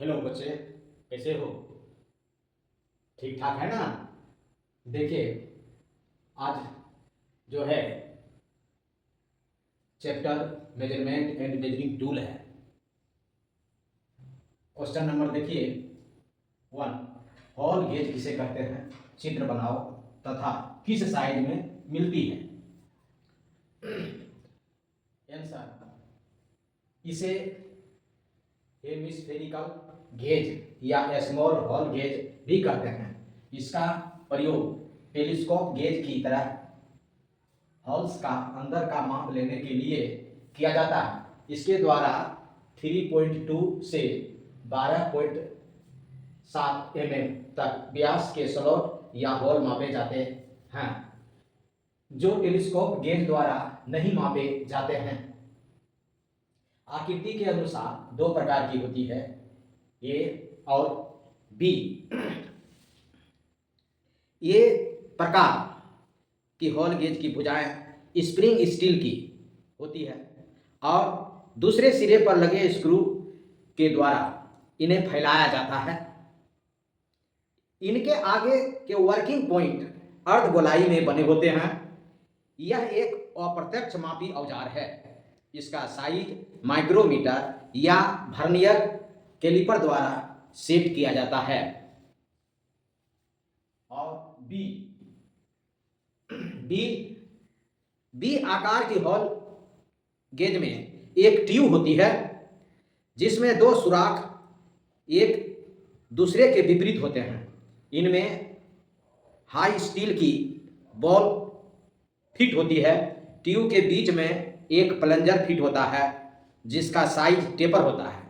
Hello बच्चे, कैसे हो? ठीक ठाक है ना? देखिए, आज जो है chapter measurement and measuring tool है। क्वेश्चन नंबर देखिए 1। हॉल गेज किसे कहते हैं? चित्र बनाओ तथा किस साइज में मिलती है? आंसर, इसे हेमिस्फेरिकल गेज या स्मॉल हॉल गेज भी कहते हैं। इसका प्रयोग टेलीस्कोप गेज की तरह हॉल्स का अंदर का माप लेने के लिए किया जाता है। इसके द्वारा 3.2 से 12.7 mm तक व्यास के स्लॉट या होल मापे जाते हैं, जो टेलीस्कोप गेज द्वारा नहीं मापे जाते हैं। आकृति के अनुसार दो प्रकार की होती है, ए और बी। ये प्रकार की हॉल गेज की भुजाएं स्प्रिंग स्टील की होती है और दूसरे सिरे पर लगे स्क्रू के द्वारा इन्हें फैलाया जाता है। इनके आगे के वर्किंग पॉइंट अर्ध गोलाई में बने होते हैं। यह एक अप्रत्यक्ष मापी औजार है। इसका साइज माइक्रोमीटर या वर्नियर कैलिपर द्वारा सेट किया जाता है। और बी बी बी आकार की हॉल गेज में एक ट्यूब होती है जिसमें दो सुराख एक दूसरे के विपरीत होते हैं। इनमें हाई स्टील की बॉल फिट होती है। ट्यूब के बीच में एक प्लंजर फिट होता है जिसका साइज टेपर होता है।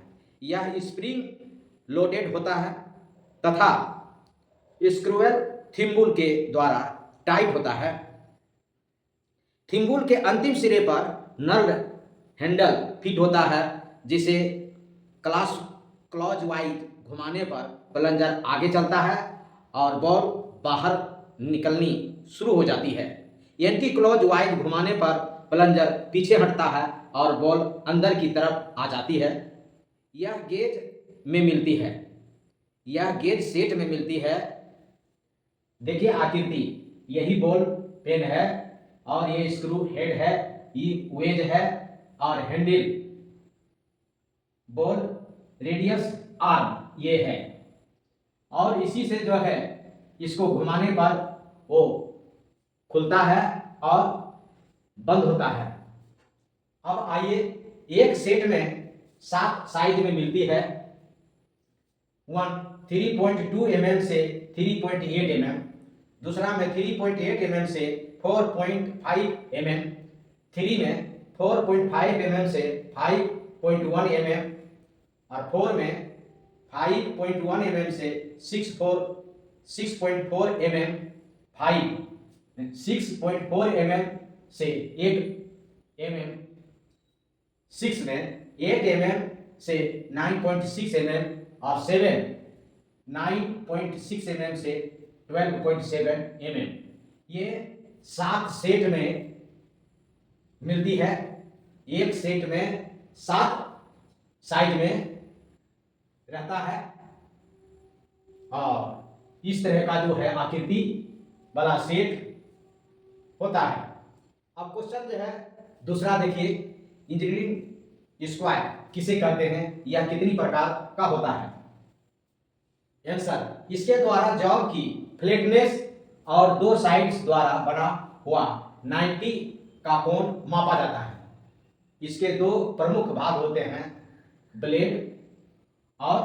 यह स्प्रिंग लोडेड होता है तथा स्क्रूअल थिम्बुल के द्वारा टाइट होता है। थिम्बुल के अंतिम सिरे पर नल हैंडल फिट होता है जिसे क्लॉजवाइज घुमाने पर प्लंजर आगे चलता है और बॉल बाहर निकलनी शुरू हो जाती है। एंटी क्लॉजवाइज घुमाने पर प्लंजर पीछे हटता है और बॉल अंदर की तरफ आ जाती है। यह गेज में मिलती है। यह गेज सेट में मिलती है। देखिए आकृति, यही बॉल पेन है और ये स्क्रू हेड है, ये वेज है और हैंडल बॉल रेडियस आर्म ये है। और इसी से जो है इसको घुमाने पर वो खुलता है और बंद होता है। अब आइए, एक सेट में 7 साइज में मिलती है। 3.2 mm से 3.8 mm, दूसरा में 3.8 mm से 4.5 mm, 3 में 4.5 mm से 5.1 mm और 4 में 5.1 mm से 6.4 mm, 6.4 mm से 8 mm, 6 में 8 mm से 9.6 mm और 7 9.6 mm से 12.7 mm। ये 7 सेट में मिलती है। एक सेट में 7 साइज में रहता है और इस तरह का जो है आकृति वाला सेट होता है। अब क्वेश्चन जो है दूसरा देखिए, इंजीनियरिंग स्क्वायर किसे कहते हैं या कितनी प्रकार का होता है? आंसर, इसके द्वारा जॉब की फ्लैटनेस और दो साइड्स द्वारा बना हुआ 90 का कोण मापा जाता है। इसके दो प्रमुख भाग होते हैं, ब्लेड और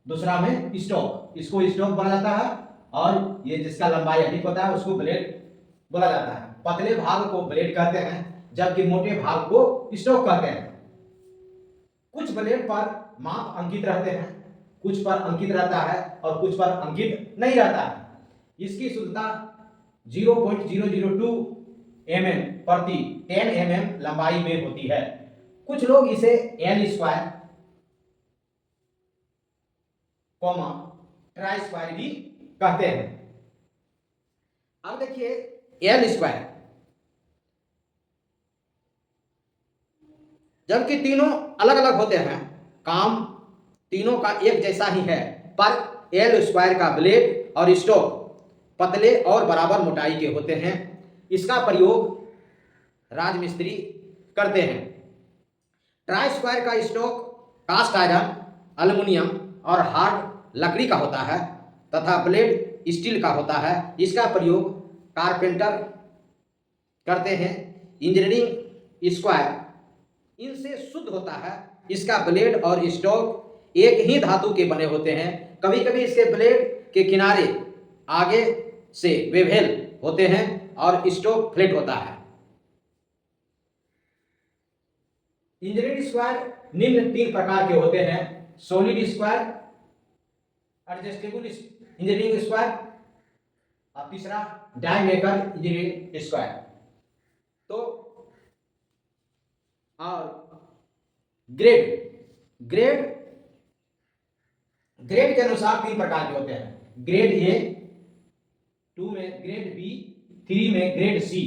दूसरा में स्टॉक। इसको स्टॉक बोला जाता है और ये जिसका लंबाई अधिक होता है उसको ब्लेड बोला जाता है। पतले भाग को ब्लेड कहते हैं जबकि मोटे भाग को स्टॉक कहते हैं। कुछ ब्लेड पर माप अंकित रहते हैं, कुछ पर अंकित रहता है और कुछ पर अंकित नहीं रहता है। इसकी शुद्धता 0.002 mm प्रति 10 mm लंबाई में होती है। कुछ लोग इसे L square comma try square भी कहते हैं। अब देखिए एल स्क्वायर, जबकि तीनों अलग अलग होते हैं, काम तीनों का एक जैसा ही है, पर एल स्क्वायर का ब्लेड और स्टोक पतले और बराबर मोटाई के होते हैं। इसका प्रयोग राजमिस्त्री करते हैं। ट्राई स्क्वायर का स्टोक कास्ट आयरन, एल्युमिनियम और हार्ड लकड़ी का होता है तथा ब्लेड स्टील का होता है। इसका प्रयोग कारपेंटर करते हैं। इंजीनियरिंग स्क्वायर इनसे शुद्ध होता है। इसका ब्लेड और स्टोक एक ही धातु के बने होते हैं। कभी कभी इसके ब्लेड के किनारे आगे से बेवेल होते हैं और स्टोक फ्लैट होता है। इंजीनियरिंग स्क्वायर निम्न 3 प्रकार के होते हैं: solid square, adjustable engineering square और तीसरा डायमीटर इंजीनियरिंग स्क्वायर। तो और ग्रेड के अनुसार 3 प्रकार के होते हैं: ग्रेड ए, 2 में ग्रेड बी, 3 में ग्रेड सी।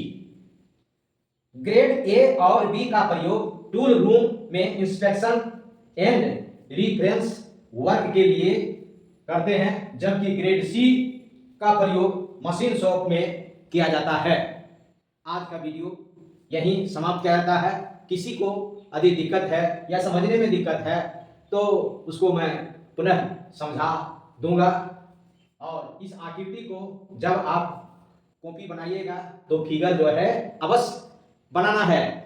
ग्रेड ए और बी का प्रयोग टूल रूम में इंस्पेक्शन एंड रिफरेंस वर्क के लिए करते हैं, जबकि ग्रेड सी का प्रयोग मशीन शॉप में किया जाता है। आज का वीडियो यहीं समाप्त किया जाता है। किसी को अधिक दिक्कत है या समझने में दिक्कत है तो उसको मैं पुनः समझा दूंगा। और इस आकृति को जब आप कॉपी बनाइएगा तो फिगर जो है अवश्य बनाना है।